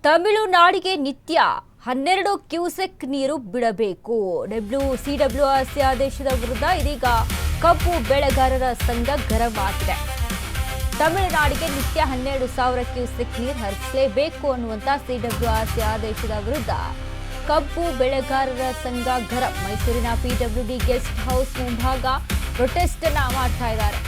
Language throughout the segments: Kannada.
ತಮಿಳುನಾಡಿಗೆ ನಿತ್ಯ 12 ಕ್ಯೂಸೆಕ್ ನೀರು ಬಿಡಬೇಕು. ಸಿಡಬ್ಲ್ಯೂಆರ್ಸಿ ಆದೇಶದ ವಿರುದ್ಧ ಇದೀಗ ಕಬ್ಬು ಬೆಳೆಗಾರರ ಸಂಘ ಗರಂ ಆಗಿದೆ. ತಮಿಳುನಾಡಿಗೆ ನಿತ್ಯ 12,000 ಕ್ಯೂಸೆಕ್ ನೀರು ಹರಿಸಲೇಬೇಕು ಅನ್ನುವಂಥ ಸಿಡಬ್ಲ್ಯೂಆರ್ಸಿ ಆದೇಶದ ವಿರುದ್ಧ ಕಬ್ಬು ಬೆಳೆಗಾರರ ಸಂಘ ಗರಂ. ಮೈಸೂರಿನ ಪಿಡಬ್ಲ್ಯೂಡಿ ಗೆಸ್ಟ್ ಹೌಸ್ ಮುಂಭಾಗ ಪ್ರೊಟೆಸ್ಟ್ ಅನ್ನ ಮಾಡ್ತಾ ಇದ್ದಾರೆ.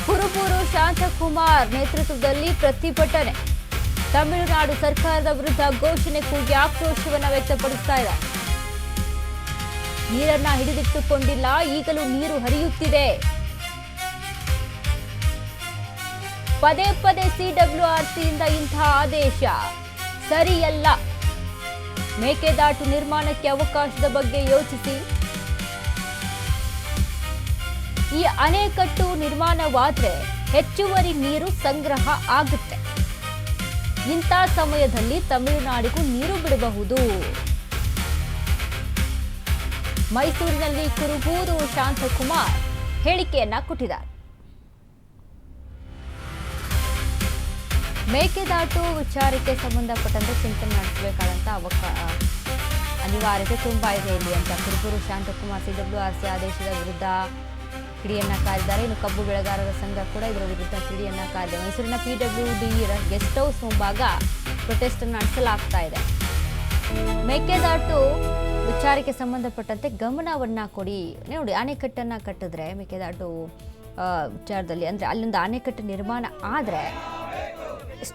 ಕುರುಬೂರು ಶಾಂತಕುಮಾರ್ ನೇತೃತ್ವದಲ್ಲಿ ಪ್ರತಿಭಟನೆ. ತಮಿಳುನಾಡು ಸರ್ಕಾರದ ವಿರುದ್ಧ ಘೋಷಣೆ ಕೂಗಿ ಆಕ್ರೋಶವನ್ನು ವ್ಯಕ್ತಪಡಿಸ್ತಾ ಇದೆ. ನೀರನ್ನ ಹಿಡಿದಿಟ್ಟುಕೊಂಡಿಲ್ಲ, ಈಗಲೂ ನೀರು ಹರಿಯುತ್ತಿದೆ. ಪದೇ ಪದೇ ಸಿಡಬ್ಲ್ಯೂಆರ್ಸಿಯಿಂದ ಇಂತಹ ಆದೇಶ ಸರಿಯಲ್ಲ. ಮೇಕೆದಾಟು ನಿರ್ಮಾಣಕ್ಕೆ ಅವಕಾಶದ ಬಗ್ಗೆ ಯೋಚಿಸಿ. ಈ ಅಣೆಕಟ್ಟು ನಿರ್ಮಾಣವಾದರೆ ಹೆಚ್ಚುವರಿ ನೀರು ಸಂಗ್ರಹ ಆಗುತ್ತೆ. ಇಂಥ ಸಮಯದಲ್ಲಿ ತಮಿಳುನಾಡಿಗೂ ನೀರು ಬಿಡಬಹುದು. ಮೈಸೂರಿನಲ್ಲಿ ಕುರುಬೂರು ಶಾಂತಕುಮಾರ್ ಹೇಳಿಕೆಯನ್ನ ಕೊಟ್ಟಿದ್ದಾರೆ. ಮೇಕೆದಾಟು ವಿಚಾರಕ್ಕೆ ಸಂಬಂಧಪಟ್ಟಂತೆ ಚಿಂತನೆ ನಡೆಸಬೇಕಾದಂತ ಅನಿವಾರ್ಯತೆ ತುಂಬಾ ಇದೆ ಇಲ್ಲಿ ಅಂತ ಕುರುಬೂರು ಶಾಂತಕುಮಾರ್ ಸಿಡಬ್ಲ್ಯೂಆರ್ಸಿ ಆದೇಶದ ವಿರುದ್ಧ ಕಿಡಿಯನ್ನ ಕಾರಿದ್ದಾರೆ. ಇನ್ನು ಕಬ್ಬು ಬೆಳೆಗಾರರ ಸಂಘ ಕೂಡ ಇದರ ವಿರುದ್ಧ ಕಿಡಿಯನ್ನ ಕಾರಿದೆ. ಮೈಸೂರಿನ ಪಿಡಬ್ಲ್ಯೂಡಿ ಗೆಸ್ಟ್ ಹೌಸ್ ಮುಂಭಾಗ ಪ್ರೊಟೆಸ್ಟ್ ನಡೆಸಲಾಗ್ತಾ ಇದೆ. ಮೇಕೆದಾಟು ವಿಚಾರಕ್ಕೆ ಸಂಬಂಧಪಟ್ಟಂತೆ ಗಮನವನ್ನ ಕೊಡಿ. ನೋಡಿ, ಅಣೆಕಟ್ಟನ್ನ ಕಟ್ಟಿದ್ರೆ ಮೇಕೆದಾಟು ವಿಚಾರದಲ್ಲಿ ಅಂದ್ರೆ ಅಲ್ಲಿಂದ ಅಣೆಕಟ್ಟು ನಿರ್ಮಾಣ ಆದರೆ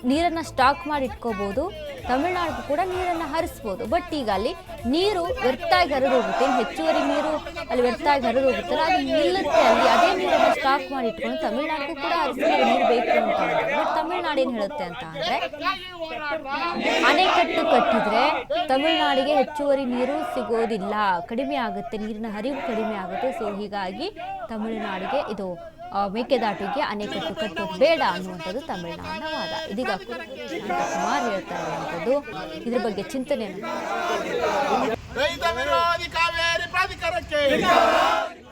ನೀರನ್ನು ಸ್ಟಾಕ್ ಮಾಡಿ ಇಟ್ಕೋಬಹುದು. ತಮಿಳುನಾಡಿಗೂ ಕೂಡ ನೀರನ್ನು ಹರಿಸ್ಬೋದು. ಬಟ್ ಈಗ ಅಲ್ಲಿ ನೀರು ವ್ಯರ್ಥಾಗಿ ಹರಿದೋಗುತ್ತೆ. ಹೆಚ್ಚುವರಿ ನೀರು ಅಲ್ಲಿ ವ್ಯರ್ಥಾಗಿ ಹರಿದೋಗುತ್ತಲ್ಲ, ಅದು ನಿಲ್ಲುತ್ತೆ. ಅಲ್ಲಿ ಅದೇ ನೀರನ್ನು ಸ್ಟಾಕ್ ಮಾಡಿ ಇಟ್ಕೊಂಡು ತಮಿಳುನಾಡಿಗೂ ಕೂಡ ಹರಿಸಿದ ನೀರು ಬೇಕು ಅಂತ ಅಂದ್ರೆ ಬಟ್ ತಮಿಳುನಾಡು ಏನು ಹೇಳುತ್ತೆ ಅಂತ ಅಂದ್ರೆ ಅಣೆಕಟ್ಟು ಕಟ್ಟಿದ್ರೆ ತಮಿಳುನಾಡಿಗೆ ಹೆಚ್ಚುವರಿ ನೀರು ಸಿಗೋದಿಲ್ಲ, ಕಡಿಮೆ ಆಗುತ್ತೆ, ನೀರಿನ ಹರಿವು ಕಡಿಮೆ ಆಗುತ್ತೆ. ಸೊ ಹೀಗಾಗಿ ತಮಿಳುನಾಡಿಗೆ ಇದು ಮೇಕೆದಾಟಿಗೆ ಅಣೆಕಟ್ಟು ಕಟ್ಟೋದು ಬೇಡ ಅನ್ನುವಂಥದ್ದು ತಮಿಳುನಾಡಿನ ವಾದ. ಇದೀಗ ಶಾಂತಕುಮಾರ್ ಹೇಳ್ತಾ ಇರುವಂಥದ್ದು ಇದ್ರ ಬಗ್ಗೆ ಚಿಂತನೆ.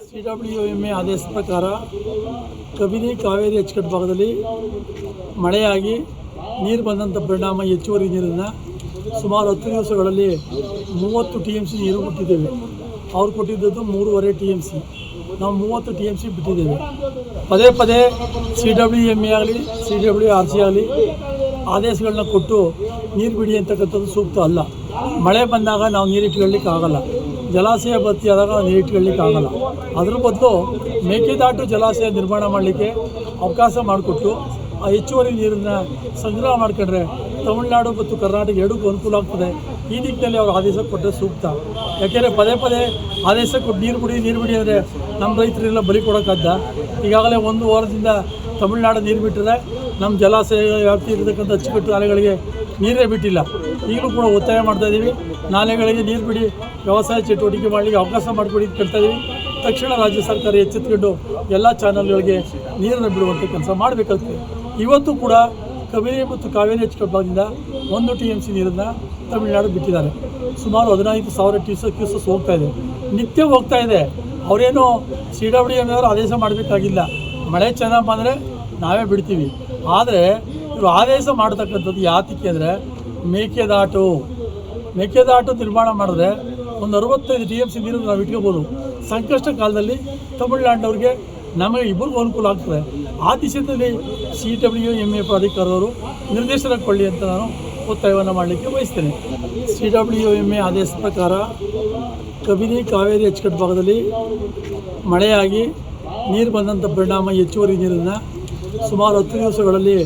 ಸಿಡಬ್ಲ್ಯೂಎಂಎ ಆದೇಶ ಪ್ರಕಾರ ಕಬಿನಿ ಕಾವೇರಿ ಅಚ್ಚುಕಟ್ಟು ಭಾಗದಲ್ಲಿ ಮಳೆಯಾಗಿ ನೀರು ಬಂದಂಥ ಪರಿಣಾಮ ಹೆಚ್ಚುವರಿ ನೀರನ್ನು ಸುಮಾರು 10 ದಿವಸಗಳಲ್ಲಿ 30 TMC ನೀರು ಕೊಟ್ಟಿದ್ದೇವೆ. ಅವ್ರು ಕೊಟ್ಟಿದ್ದದ್ದು 3.5 TMC. ನಾವು 30 TMC ಬಿಟ್ಟಿದ್ದೇವೆ. ಪದೇ ಪದೇ ಸಿಡಬ್ಲ್ಯೂಎಂಎ ಆಗಲಿ ಸಿಡಬ್ಲ್ಯೂಆರ್ಸಿ ಆಗಲಿ ಆದೇಶಗಳನ್ನ ಕೊಟ್ಟು ನೀರು ಬಿಡಿ ಅಂತಕ್ಕಂಥದ್ದು ಸೂಕ್ತ ಅಲ್ಲ. ಮಳೆ ಬಂದಾಗ ನಾವು ನೀರಿಟ್ಕೊಳ್ಳಿಕ್ಕೆ ಆಗಲ್ಲ, ಜಲಾಶಯ ಭರ್ತಿ ಆದಾಗ ನೀರಿಟ್ಕೊಳ್ಳಿಕ್ಕೆ ಆಗಲ್ಲ. ಅದ್ರ ಬದಲು ಮೇಕೆದಾಟು ಜಲಾಶಯ ನಿರ್ಮಾಣ ಮಾಡಲಿಕ್ಕೆ ಅವಕಾಶ ಮಾಡಿಕೊಟ್ಟು ಆ ಹೆಚ್ಚುವರಿ ನೀರನ್ನು ಸಂಗ್ರಹ ಮಾಡ್ಕೊಂಡ್ರೆ ತಮಿಳುನಾಡು ಮತ್ತು ಕರ್ನಾಟಕ ಎರಡಕ್ಕೂ ಅನುಕೂಲ ಆಗ್ತದೆ. ಈ ದಿಕ್ಕಿನಲ್ಲಿ ಅವರು ಆದೇಶ ಕೊಟ್ಟರೆ ಸೂಕ್ತ. ಯಾಕೆಂದರೆ ಪದೇ ಪದೇ ಆದೇಶ ಕೊಟ್ಟು ನೀರು ಬಿಡಿ ಅಂದರೆ ನಮ್ಮ ರೈತರೆಲ್ಲ ಬಲಿ ಕೊಡೋಕ್ಕಾಗ್ದ. ಈಗಾಗಲೇ 1 ವಾರದಿಂದ ತಮಿಳುನಾಡು ನೀರು ಬಿಟ್ಟರೆ ನಮ್ಮ ಜಲಾಶಯ ವ್ಯಾಪ್ತಿ ಇರತಕ್ಕಂಥ ಅಚ್ಚುಕಟ್ಟು ನಾಲೆಗಳಿಗೆ ನೀರೇ ಬಿಟ್ಟಿಲ್ಲ. ಈಗಲೂ ಕೂಡ ಒತ್ತಾಯ ಮಾಡ್ತಾಯಿದ್ದೀವಿ, ನಾಲೆಗಳಿಗೆ ನೀರು ಬಿಡಿ, ವ್ಯವಸಾಯ ಚಟುವಟಿಕೆ ಮಾಡಲಿಕ್ಕೆ ಅವಕಾಶ ಮಾಡಿಕೊಡಿ ಕೇಳ್ತಾಯಿದ್ದೀವಿ. ತಕ್ಷಣ ರಾಜ್ಯ ಸರ್ಕಾರ ಎಚ್ಚೆತ್ತುಕೊಂಡು ಎಲ್ಲ ಚಾನಲ್ಗಳಿಗೆ ನೀರನ್ನು ಬಿಡುವಂಥ ಕೆಲಸ ಮಾಡಬೇಕಾಗ್ತದೆ. ಇವತ್ತು ಕೂಡ ಕಬಿನಿ ಮತ್ತು ಕಾವೇರಿ ಅಚ್ಚುಕಟ್ಟು ಭಾಗದಿಂದ 1 TMC ನೀರನ್ನು ತಮಿಳುನಾಡು ಬಿಟ್ಟಿದ್ದಾರೆ. ಸುಮಾರು 15,000 ಕ್ಯೂಸಸ್ ಹೋಗ್ತಾ ಇದೆ, ನಿತ್ಯ ಹೋಗ್ತಾ ಇದೆ. ಅವರೇನು ಸಿಡಬ್ಲ್ಯೂಎಂಎ ಅವರು ಆದೇಶ ಮಾಡಬೇಕಾಗಿಲ್ಲ. ಮಳೆ ಚೆನ್ನಾಗಿ ಬಂದರೆ ನಾವೇ ಬಿಡ್ತೀವಿ. ಆದರೆ ಇವರು ಆದೇಶ ಮಾಡ್ತಕ್ಕಂಥದ್ದು ಯಾತಕ್ಕೆ ಅಂದರೆ ಮೇಕೆದಾಟು ನಿರ್ಮಾಣ ಮಾಡಿದ್ರೆ ಒಂದು 65 TMC ನೀರು ನಾವು ಇಟ್ಕೋಬೋದು. ಸಂಕಷ್ಟ ಕಾಲದಲ್ಲಿ ತಮಿಳುನಾಡಿನವ್ರಿಗೆ ನಮಗೆ ಇಬ್ಬರಿಗೂ ಅನುಕೂಲ ಆಗ್ತದೆ. ಆ ದಿಶೆಯಲ್ಲಿ ಸಿಡಬ್ಲ್ಯೂಎಂಎ ಪ್ರಾಧಿಕಾರದವರು ನಿರ್ದೇಶನ ಕೊಳ್ಳಿ ಅಂತ ನಾನು ಒತ್ತಾಯವನ್ನು ಮಾಡಲಿಕ್ಕೆ ಬಯಸ್ತೇನೆ. ಸಿಡಬ್ಲ್ಯೂಎಂಎ ಆದೇಶ ಪ್ರಕಾರ ಕಬಿನಿ ಕಾವೇರಿ ಅಚ್ಚುಕಟ್ಟು ಭಾಗದಲ್ಲಿ ಮಳೆಯಾಗಿ ನೀರು ಬಂದಂಥ ಪರಿಣಾಮ ಹೆಚ್ಚುವರಿ ನೀರನ್ನು ಸುಮಾರು 10 ದಿವಸಗಳಲ್ಲಿ